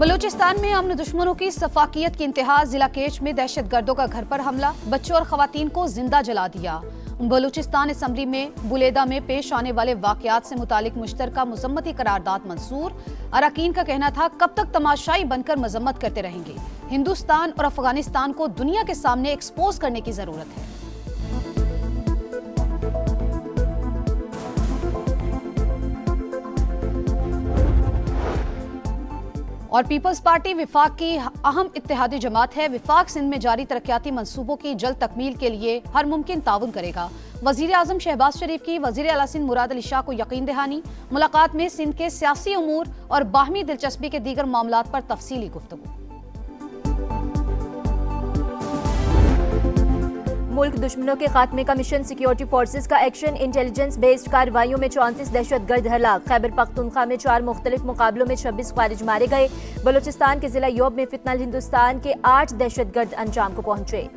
बलूचिस्तान में अमन दुश्मनों की सफाकियत की इंतहा। जिला केच में दहशतगर्दों का घर पर हमला, बच्चों और खवातीन को जिंदा जला दिया। बलूचिस्तान असम्बली में बुलेदा में पेश आने वाले वाकयात से मुतालिक मुश्तरका मजम्मती करारदाद मंसूर। अरकान का कहना था, कब तक तमाशाई बनकर मजम्मत करते रहेंगे। हिंदुस्तान और अफगानिस्तान को दुनिया के सामने एक्सपोज करने की जरूरत है। और पीपल्स पार्टी विफाक की अहम इत्तेहादी जमात है। विफाक सिंध में जारी तरक्याती मंसूबों की जल्द तकमील के लिए हर मुमकिन ताउन करेगा। वजीर आजम शहबाज शरीफ की वजीर आला सिंध मुराद अली शाह को यकीन दहानी। मुलाकात में सिंध के सियासी उमूर और बाहमी दिलचस्पी के दीगर मामलात पर तफसीली गुफ्तगू। मुल्क दुश्मनों के खात्मे का मिशन, सिक्योरिटी फोर्सेज का एक्शन। इंटेलिजेंस बेस्ड कार्रवाइयों में 34 दहशतगर्द हलाक। खैबर पख्तूनख्वा में 4 मुख्तलिफ मुकाबलों में 26 खारिज मारे गए। बलूचिस्तान के जिला योब में फितनल हिंदुस्तान के 8 दहशतगर्द अंजाम को पहुंचे।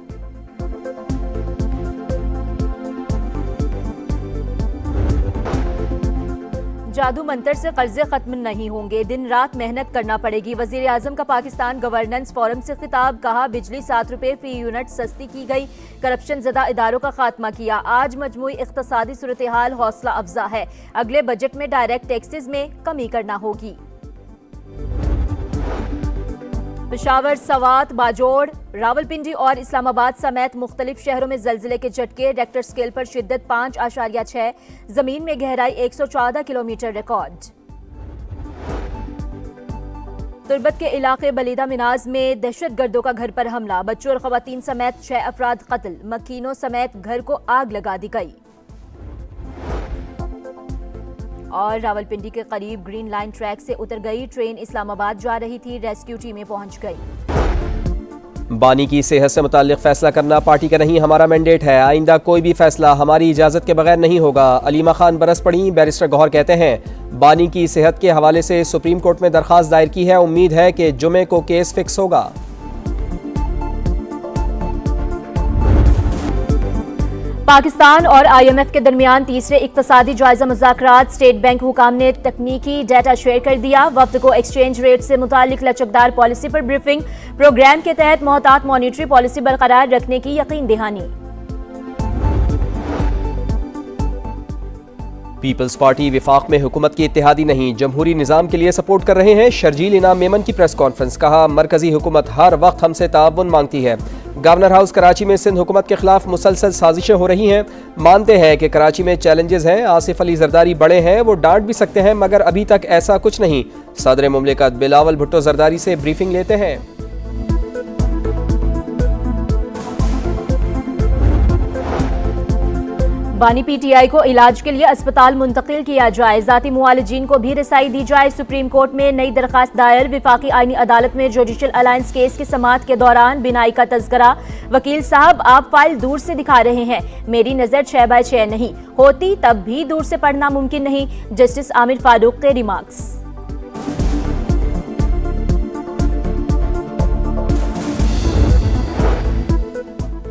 जादू मंत्र से कर्जे खत्म नहीं होंगे, दिन रात मेहनत करना पड़ेगी। वजीर आजम का पाकिस्तान गवर्नेंस फोरम से खिताब। कहा, बिजली 7 रुपए फी यूनिट सस्ती की गई, करप्शन ज़दा इदारों का खात्मा किया। आज मजमूई इख्तिसादी सूरत हाल हौसला अफजा है। अगले बजट में डायरेक्ट टैक्सेस में कमी करना होगी। पेशावर, सवात, बाजोड़, रावलपिंडी और इस्लामाबाद समेत मुख्तलिफ शहरों में जलजिले के झटके। रेक्टर स्केल पर शिद्दत 5.6, जमीन में गहराई 114 किलोमीटर रिकॉर्ड। तुर्बत के इलाके बलीदा मिनाज में दहशतगर्दों का घर पर हमला, बच्चों और खवातीन समेत 6 अफराद कत्ल। मकीनों समेत घर को आग लगा दी गई। और रावलपिंडी के करीब ग्रीन लाइन ट्रैक से उतर गई ट्रेन, इस्लामाबाद जा रही थी, रेस्क्यू टीमें पहुंच गई। बानी की सेहत से मुताल्लिक फैसला करना पार्टी का नहीं, हमारा मैंडेट है। आइंदा कोई भी फैसला हमारी इजाजत के बगैर नहीं होगा। अलीमा खान बरस पड़ी। बैरिस्टर गौहर कहते हैं, बानी की सेहत के हवाले से सुप्रीम कोर्ट में दरखास्त दायर की है, उम्मीद है कि जुमे को केस फिक्स होगा। पाकिस्तान और IMF के दरमियान तीसरे इक्तसादी जायजा मुज़ाकरात। स्टेट बैंक हुकाम ने तकनीकी डाटा शेयर कर दिया। वक्त को एक्सचेंज रेट से मुतालिक लचकदार पॉलिसी पर ब्रीफिंग। प्रोग्राम के तहत मोहतात मॉनिटरी पॉलिसी बरकरार रखने की यकीन दहानी। पीपल्स पार्टी विफाक में हुकूमत की इत्तेहादी नहीं, जमहूरी निज़ाम के लिए सपोर्ट कर रहे हैं। शर्जील इनाम मेमन की प्रेस कॉन्फ्रेंस। कहा, मरकजी हुकूमत हर वक्त हमसे ताउन मांगती है। गवर्नर हाउस कराची में सिंध हुकूमत के खिलाफ मुसलसल साजिशें हो रही हैं। मानते हैं कि कराची में चैलेंजेस हैं। आसिफ अली जरदारी बड़े हैं, वो डांट भी सकते हैं, मगर अभी तक ऐसा कुछ नहीं। सदर मुमलिकत बिलावल भुट्टो जरदारी से ब्रीफिंग लेते हैं। बानी PTI को इलाज के लिए अस्पताल मुंतकिल किया जाए, जाती मुआलिजीन को भी रसाई दी जाए। सुप्रीम कोर्ट में नई दरखास्त दायर। विफाकी आईनी अदालत में जुडिशल अलायंस केस की समाअत के दौरान बिनाई का तज़किरा। वकील साहब, आप फाइल दूर से दिखा रहे हैं, मेरी नजर 6x6 नहीं होती, तब भी दूर से पढ़ना मुमकिन नहीं। जस्टिस आमिर फारूक के रिमार्क्स।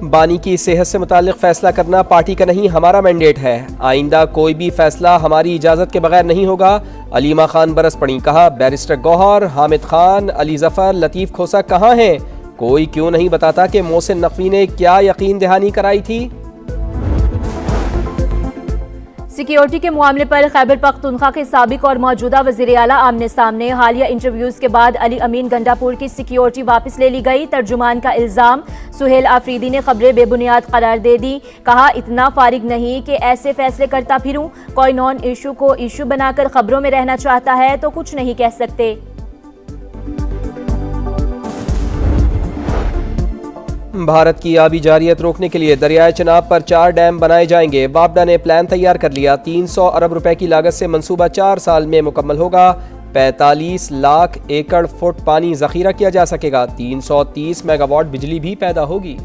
बानी की सेहत से मुताल्लिक फैसला करना पार्टी का नहीं, हमारा मैंडेट है। आइंदा कोई भी फैसला हमारी इजाज़त के बगैर नहीं होगा। अलीमा खान बरस पड़ी। कहा, बैरिस्टर गौहर, हामिद खान, अली जफर, लतीफ़ खोसा कहाँ हैं? कोई क्यों नहीं बताता कि मोहसिन नकवी ने क्या यकीन दहानी कराई थी? सिक्योरिटी के मामले पर खैबर पख्तूनख्वा के साबिक और मौजूदा वज़ीर आला आमने सामने। हालिया इंटरव्यूज के बाद अली अमीन गंडापुर की सिक्योरिटी वापस ले ली गई। तर्जुमान का इल्जाम, सुहेल आफरीदी ने खबरें बेबुनियाद करार दे दी। कहा, इतना फारिग नहीं कि ऐसे फैसले करता फिरूं। कोई नॉन इशू को इशू बनाकर खबरों में रहना चाहता है तो कुछ नहीं कह सकते। भारत की आबी जारियत रोकने के लिए दरियाए चनाब पर 4 डैम बनाए जाएंगे। वापडा ने प्लान तैयार कर लिया। 300 अरब रुपए की लागत से मंसूबा 4 साल में मुकम्मल होगा। 45 लाख एकड़ फुट पानी जखीरा किया जा सकेगा। 330 मेगावाट बिजली भी पैदा होगी।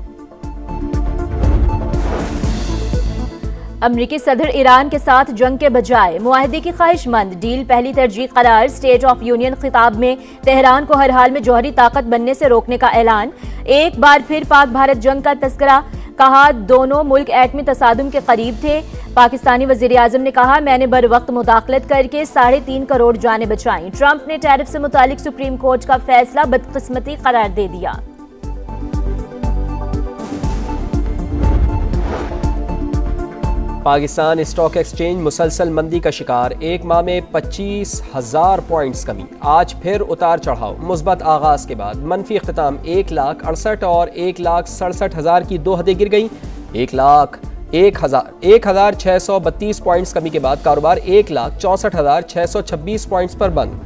अमरीकी सदर ईरान के साथ जंग के बजाय मुआहदे की ख्वाहिशमंद, डील पहली तरजीह करार। स्टेट ऑफ यूनियन खिताब में तेहरान को हर हाल में जौहरी ताकत बनने से रोकने का ऐलान। एक बार फिर पाक भारत जंग का तस्करा, कहा दोनों मुल्क एटमी तसादुम के करीब थे। पाकिस्तानी वज़ीर-ए-आज़म ने कहा मैंने बर वक्त मुदाखलत करके 3.5 करोड़ जानें बचाई। ट्रंप ने टैरिफ से मुतालिक सुप्रीम कोर्ट का फैसला बदकिस्मती करार दे दिया। पाकिस्तान स्टॉक एक्सचेंज मुसलसल मंदी का शिकार, एक माह में 25,000 पॉइंट्स कमी। आज फिर उतार चढ़ाव, मुस्बत आगाज के बाद मनफी इख्तिताम। 1,68,000 और 1,67,000 की दो हदें गिर गई। 1,632 पॉइंट्स कमी के बाद कारोबार 1,64,626 पॉइंट्स पर बंद।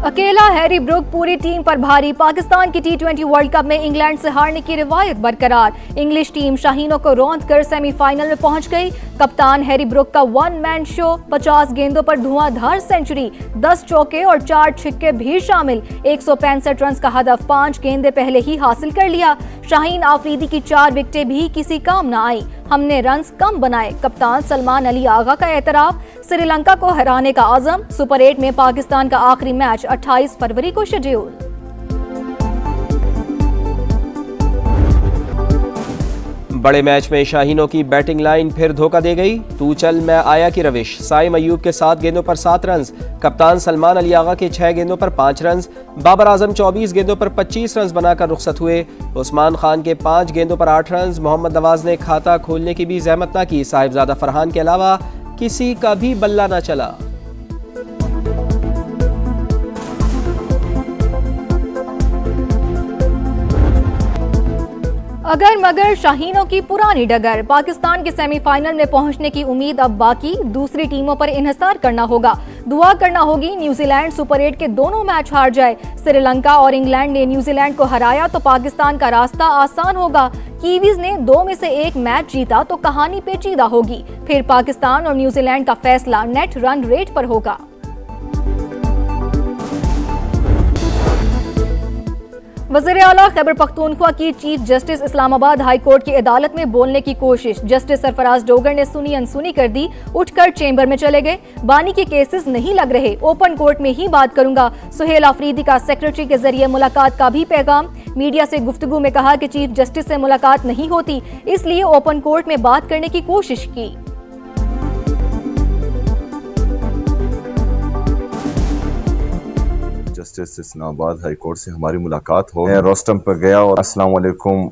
अकेला हैरी ब्रुक पूरी टीम पर भारी। पाकिस्तान की T20 वर्ल्ड कप में इंग्लैंड से हारने की रिवायत बरकरार। इंग्लिश टीम शाहीनों को रौंद कर सेमीफाइनल में पहुंच गई। कप्तान हैरी ब्रुक का वन मैन शो, 50 गेंदों पर धुआंधार सेंचुरी, 10 चौके और 4 छिक्के भी शामिल। 165 रन का हदफ 5 गेंदें पहले ही हासिल कर लिया। शाहीन आफरीदी की 4 विकेटें भी किसी काम न आई। हमने रन्स कम बनाए, कप्तान सलमान अली आगा का एतराफ। श्रीलंका को हराने का आज़म। सुपर 8 में पाकिस्तान का आखिरी मैच 28 फरवरी को शेड्यूल। बड़े मैच में शाहीनों की बैटिंग लाइन फिर धोखा दे गई। तू चल मैं आया की रविश। साइम अयूब के 7 गेंदों पर 7 रन, कप्तान सलमान अली आगा के 6 गेंदों पर 5 रन, बाबर आजम 24 गेंदों पर 25 रन बनाकर रुखसत हुए। उस्मान खान के 5 गेंदों पर 8 रन। मोहम्मद नवाज ने खाता खोलने की भी जहमत न की। साहिबजादा फरहान के अलावा किसी का भी बल्ला न चला। अगर मगर शाहीनों की पुरानी डगर। पाकिस्तान के सेमीफाइनल में पहुंचने की उम्मीद अब बाकी, दूसरी टीमों पर इन्हिसार करना होगा। दुआ करना होगी न्यूजीलैंड सुपर 8 के दोनों मैच हार जाए। श्रीलंका और इंग्लैंड ने न्यूजीलैंड को हराया तो पाकिस्तान का रास्ता आसान होगा। कीवीज ने 2 में से 1 मैच जीता तो कहानी पेचीदा होगी। फिर पाकिस्तान और न्यूजीलैंड का फैसला नेट रन रेट पर होगा। वज़ीर-ए-आला खैबर पख्तूनख्वा की chief justice Islamabad high court की अदालत में बोलने की कोशिश। जस्टिस सरफराज डोगर ने सुनी अनसुनी कर दी, उठकर चेंबर में चले गए। बानी के केसेस नहीं लग रहे, ओपन कोर्ट में ही बात करूंगा। सुहेल आफरीदी का सेक्रेटरी के जरिए मुलाकात का भी पैगाम। मीडिया से गुफ्तगू में कहा कि चीफ जस्टिस से मुलाकात नहीं होती, इसलिए ओपन कोर्ट में बात करने की कोशिश की। जस्टिस इस्लामाबाद हाई कोर्ट से हमारी मुलाकात हो। मैं रोस्टम पर गया और अस्सलाम वालेकुम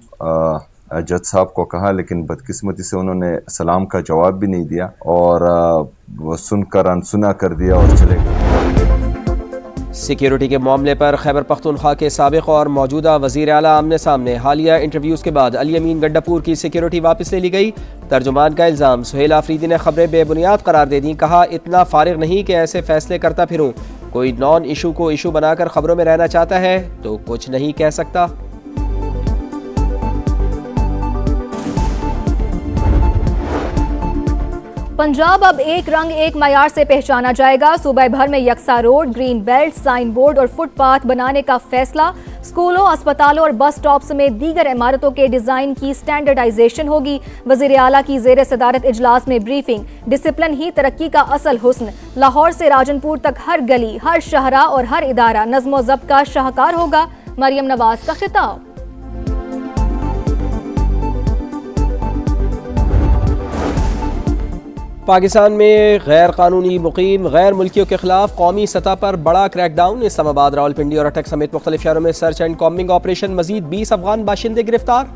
जज साहब को कहा, लेकिन बदकिस्मती से उन्होंने सलाम का जवाब भी नहीं दिया और वो सुनकर अनसुना कर दिया और चले गए। सिक्योरिटी के मामले पर खैबर पख्तूनख्वा के साबिक और मौजूदा वज़ीर आला आमने सामने। हालिया इंटरव्यूज़ के बाद अली अमीन गंडापुर की सिक्योरिटी वापस ले ली गई। तर्जुमान का इल्ज़ाम, सुहेल आफरीदी ने खबरें बेबुनियाद करार दे दी। कहा इतना फारिग नहीं कि ऐसे फैसले करता फिरूं। कोई नॉन इशू को इशू बनाकर खबरों में रहना चाहता है तो कुछ नहीं कह सकता। पंजाब अब एक रंग एक मयार से पहचाना जाएगा। सूबे भर में यकसा road, green belt, sign board और फुटपाथ बनाने का फैसला। स्कूलों, अस्पतालों और बस स्टॉप समेत दीगर इमारतों के डिजाइन की स्टैंडर्डाइजेशन होगी। वज़ीर आला की ज़ेर सदारत इजलास में ब्रीफिंग। डिसिप्लिन ही तरक्की का असल हुस्न। लाहौर से राजनपुर तक हर गली, हर शहरा और हर इदारा नज़्म व ज़ब्त का शाहकार होगा। मरियम नवाज का खिताब। पाकिस्तान में गैर कानूनी मुकीम गैर मुल्कियों के खिलाफ कौमी सतह पर बड़ा क्रैकडाउन। इस्लामाबाद, रावलपिंडी और अटक समेत मुख्तलिफ शहरों में सर्च एंड कॉम्बिंग ऑपरेशन। मजीद 20 अफगान बाशिंदे गिरफ्तार।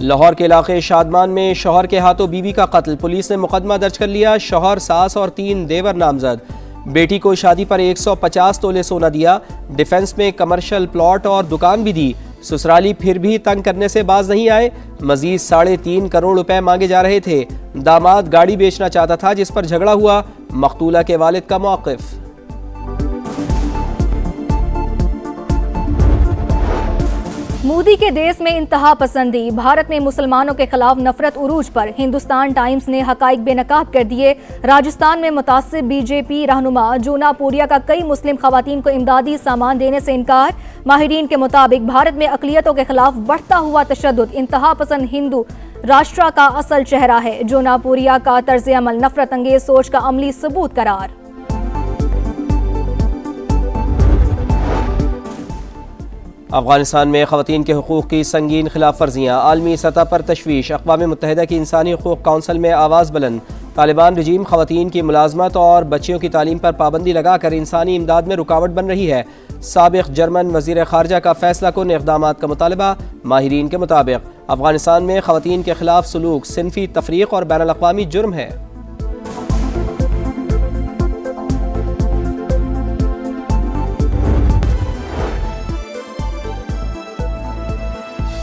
लाहौर के इलाके शादमान में शौहर के हाथों बीवी का कत्ल। पुलिस ने मुकदमा दर्ज कर लिया। शौहर, सास और 3 देवर नामजद। बेटी को शादी पर 150 तोले सोना दिया। डिफेंस में कमर्शियल प्लॉट और दुकान भी दी। ससुराली फिर भी तंग करने से बाज नहीं आए। मजीद 3.5 करोड़ रुपए मांगे जा रहे थे। दामाद गाड़ी बेचना चाहता था जिस पर झगड़ा हुआ। मकतूला के वालिद का मौक़िफ़। मोदी के देश में इंतहा पसंदी, भारत में मुसलमानों के खिलाफ नफरत उरूज पर। हिंदुस्तान टाइम्स ने हकाइक बेनकाब कर दिए। राजस्थान में मुतासिर बीजेपी रहनुमा जोनापुरिया का कई मुस्लिम खवातीन को इमदादी सामान देने से इनकार। माहिरीन के मुताबिक भारत में अकलियतों के खिलाफ बढ़ता हुआ तशद्दुद इंतहा पसंद हिंदू राष्ट्र का असल चेहरा है। जोनापुरिया का तर्ज अमल नफरत अंगेज सोच का अमली सबूत करार। अफगानिस्तान में ख़वातीन के हुकूक़ की संगीन खिलाफ वर्जियाँ, आलमी सतह पर तशवीश। अक़वाम मुत्तहिदा की इंसानी हुकूक़ काउंसिल में आवाज़ बुलंद। तालिबान रजीम ख़वातीन की मुलाजमत और बच्चियों की तालीम पर पाबंदी लगाकर इंसानी इमदाद में रुकावट बन रही है। साबिक़ जर्मन वज़ीर ख़ारजा का फ़ैसला कुन इक़दामात का मुतालबा। माहिरीन के मुताबिक अफ़गानिस्तान में ख़वातीन के खिलाफ सलूक सिनफ़ी तफ़रीक़ और बैनुल अक़वामी जुर्म है।